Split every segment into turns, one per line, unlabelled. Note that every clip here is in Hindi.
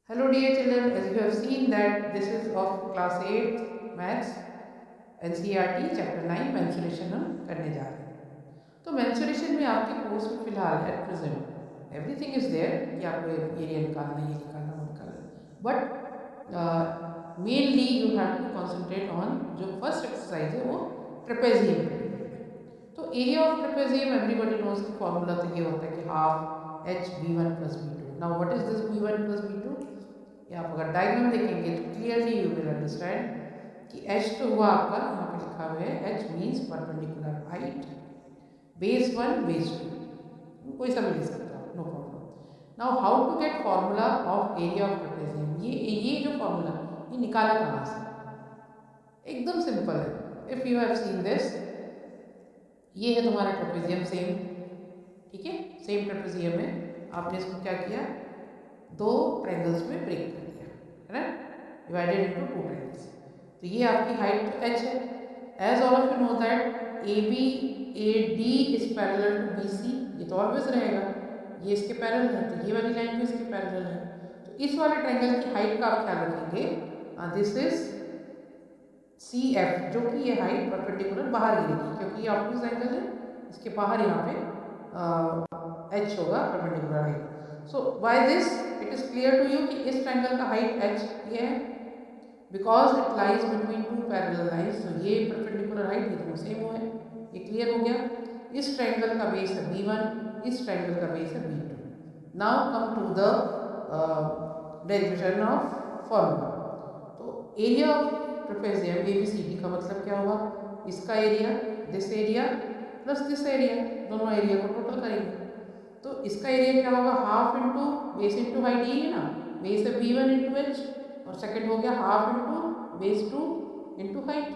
Hello dear children, as you have seen that this is of class 8 maths NCERT chapter 9 mensuration हम करने जा रहे हैं। तो mensuration में आपके कोर्स में फिलहाल at present everything is there कि आपको एरिया निकालना है, ये निकालना, वो निकालना, but mainly you have to concentrate on जो फर्स्ट एक्सरसाइज है वो ट्रेपेजियम पे डिपेंड है। तो area of trapezium everybody knows की फॉर्मूला तो ये होता है कि half h b one plus b two. Now what is this b one plus b two? या आप अगर डायग्राम देखेंगे तो क्लियरली यू विल अंडरस्टैंड कि एच तो हुआ आपका, यहाँ पे लिखा हुआ है h means perpendicular height, base one base two, कोई सा भी ले सकते हो, no problem. Now how to get formula of area of trapezium, ये जो फॉर्मूला ये निकाला कहाँ से? एकदम सिंपल है। If you have seen this, ये है तुम्हारा ट्रेपेजियम सेम, ठीक है, सेम ट्रेपेजियम है। आपने इसको क्या किया, दो ट्रायंगल्स में ब्रेक कर दिया, है ना, डिवाइडेड इनटू टू ट्रायंगल्स। तो ये आपकी हाइट तो h है। As all of you know that A B A D is parallel to B C, ये तो ऑलवेज रहेगा, ये इसके पैरेलल है तो ये वाली लाइन भी इसके पैरेलल है। तो इस वाले ट्रायंगल की हाइट का आप ख्याल रखेंगे, दिस इज सी एफ, जो कि ये हाइट परपेंडिकुलर बाहर गिरेगी क्योंकि ये ऑपोजिट एंगल है, इसके बाहर यहाँ पे एच होगा perpendicular height. So by this it is clear to you कि इस ट्रायंगल का हाइट एच ये है, because it lies between two parallel lines. तो ये परपेंडिकुलर हाइट ये दोनों सेम है, ये क्लियर हो गया। इस ट्रायंगल का बेस है b1, इस ट्रायंगल का बेस है b2। Now come to the derivation of formula. तो एरिया ऑफ ट्रेपेजियम ABCD का मतलब क्या हुआ, इसका area, this area plus this area, दोनों एरिया को टोटल करेंगे। तो इसका एरिया क्या होगा, half into base into height, ये है ना, बेस है b1 इंटू एच, और सेकेंड हो गया half into base 2 into height.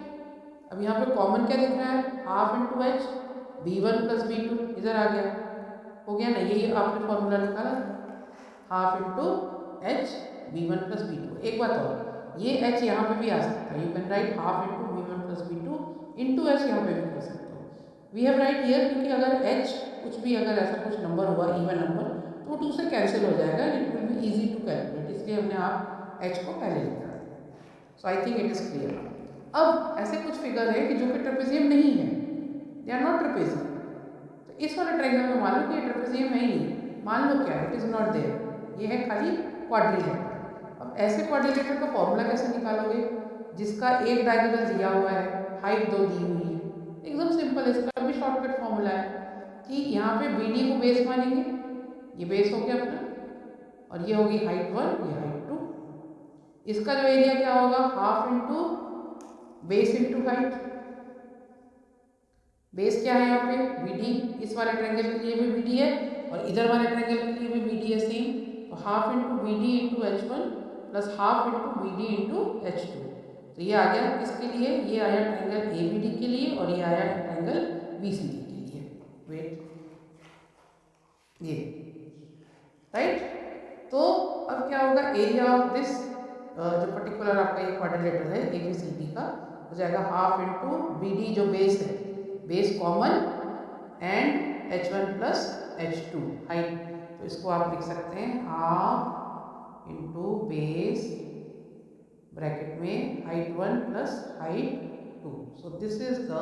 अब यहाँ पे कॉमन क्या दिख रहा है, half into h, b1 plus b2 इधर आ गया, हो गया ना, यही आपने फॉर्मूला निकाला, half into h b1 plus b2। एक बात और, ये h यहाँ पे भी आ सकता है, you can write half into b1 plus b2 into H, यहाँ पे भी कर सकते हो। वी हैव राइट हियर क्योंकि अगर h कुछ भी अगर ऐसा कुछ नंबर हुआ, इवन नंबर, तो वो 2 से कैंसिल हो जाएगा, it will be easy to calculate, इसलिए हमने आप h को पहले लिखा है। So I think it is clear. अब ऐसे कुछ फिगर है कि जो कि ट्रेपेजियम नहीं है, दे आर नॉट ट्रेपेजियम। तो इस वाले ट्रायंगल में मान लो कि ट्रेपेजियम है ही नहीं, मान लो क्या, इट इज नॉट देयर, ये है खाली क्वाड्रिलेटरल। अब ऐसे क्वाड्रिलेटरल का फॉर्मूला कैसे निकालोगे, जिसका एक डायगोनल दिया हुआ है, हाइट दो दी हुई है? एकदम सिंपल, इसका भी शॉर्टकट फॉर्मूला है कि यहाँ पे बी डी को बेस मानेंगे, ये बेस हो गया अपना, और ये होगी हाइट 1, ये हाइट 2। इसका जो एरिया क्या होगा, half into base into height. Base क्या है यहाँ पे बी डी, इस वाले ट्रायंगल के लिए भी बी डी है और इधर वाले ट्रायंगल के लिए भी बी डी है सेम। तो half into B D into h one plus half into B D into h two. तो ये आ गया किसके लिए, ये आया ट्रायंगल ए बी डी के लिए और ये आया ट्रायंगल बी सी डी के लिए। वेट, ये राइट। तो अब क्या होगा, एरिया ऑफ दिस जो पर्टिकुलर आपका ये क्वाड्रिलेटरल है ए बी सी डी का, हो जाएगा हाफ इंटू बी डी जो बेस है, base common and h one plus h two height. तो इसको आप लिख सकते हैं हाफ इंटू बेस ब्रैकेट में height 1 plus height 2। So this is the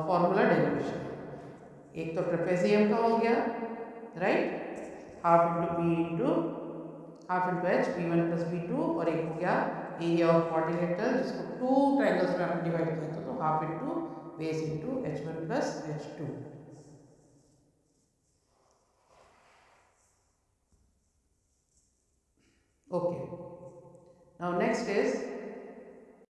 formula derivation. एक तो ट्रेपेजियम का हो गया, right, half into b into half into h b1 plus b2, और एक हो गया एरिया ऑफ क्वाड्रिलेटरल जिसको टू ट्रायंगल्स में आपने डिवाइड किया था, तो half into base into h1 plus h2। Okay, now next is